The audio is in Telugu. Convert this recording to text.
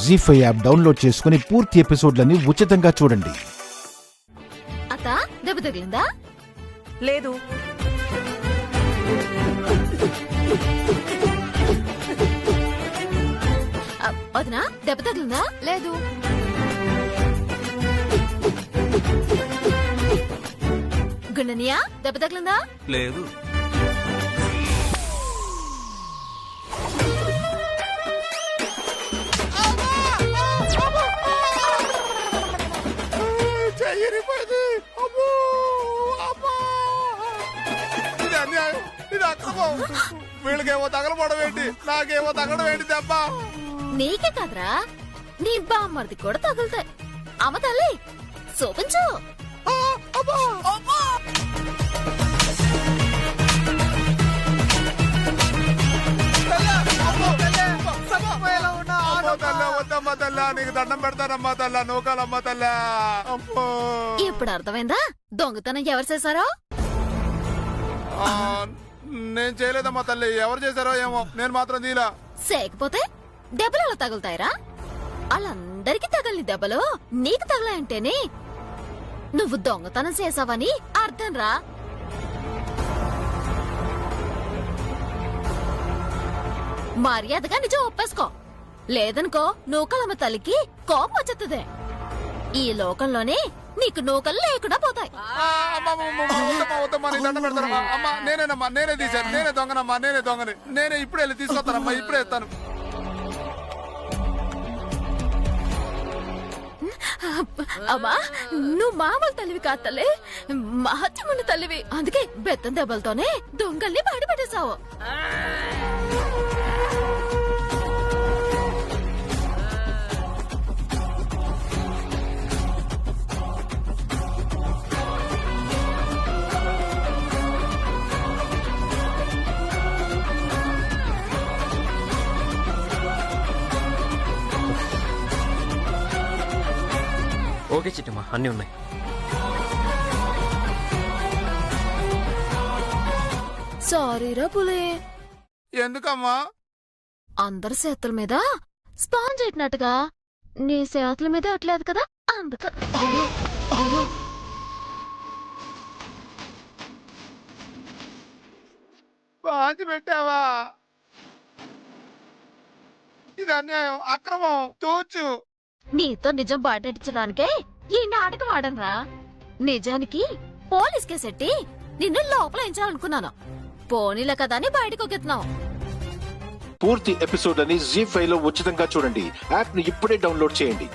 జీ5 యాప్ డౌన్లోడ్ చేసుకుని పూర్తి ఎపిసోడ్లని ఉచితంగా చూడండి. అత్త దెబ్బ తగిలిందా? లేదు. వదినా దెబ్బ తగిలిందా? లేదు. గుండనియా దెబ్బ తగిలిందా? లేదు. వీళ్ళకేమో తగలబడడం ఏంటి, నాకేమో తగలడం ఏంటి దెబ్బ? నీకే కాదురా, నీ బామ్మర్ది కూడా తగులుతాయి. అమ్మ తల్లి చూపించు. వద్దమ్మా తల్లా, నీకు దండం పెడతానమ్మా తల్లా, నూకాలమ్మా తల్లా. ఇప్పుడు అర్థమైందా దొంగతనం ఎవరు చేశారో? నేను చేయలేదమ్మా తల్లి, ఎవరు చేశారో ఏమో, నేను మాత్రం తీలా. చేయకపోతే దెబ్బలు ఎలా తగులుతాయరా? వాళ్ళందరికీ తగలని దెబ్బలు నీకు తగలాయంటేనే నువ్వు దొంగతనం చేసావని అర్థం రా. మర్యాదగా నిజం ఒప్పేసుకో, లేదనుకో నూకలమ్మ తల్లికి కోపం వచ్చేస్తుంది. ఈ లోకంలోనే నీకు నూకలు లేకుండా పోతాయి. అమ్మా నేనేనమ్మా, నేనే తీశాను, నేనే దొంగనమ్మా, నేనే దొంగని, నేనే ఇప్పుడే వెళ్ళి తీసుకొస్తానమ్మా, ఇప్పుడే ఇస్తాను. అమ్మా నువ్వు మామూలు తల్లివి కాదు తల్లి, మహత్యమున్న తల్లివి. అందుకే బెత్తం దెబ్బలతోనే దొంగల్ని బయటపెట్టేశావు. ఓకే చిట్టమ్మా, అన్నీ ఉన్నాయి. సారీరా పులి. ఎందుకమ్మా? అందరి చేతుల మీద స్పాంజ్ పెట్టినట్టుగా నీ చేతుల మీద అట్లేదు కదా, అందుక. బాంచి పెట్టావా? ఇది అన్యాయం, అక్రమం, తోచు. నీతో నిజం బయటెట్టడానికే ఈ నాటకం ఆడనరా. నిజానికి పోలీస్ కేసెట్టి నిన్ను లోపల ఎంచాలనుకున్నాను. పోనీలే కదా అని బయటకు ఒకెత్తున్నావు. పూర్తి ఎపిసోడ్లని జీ5 లో ఉచితంగా చూడండి. యాప్ ని ఇప్పుడే డౌన్లోడ్ చేయండి.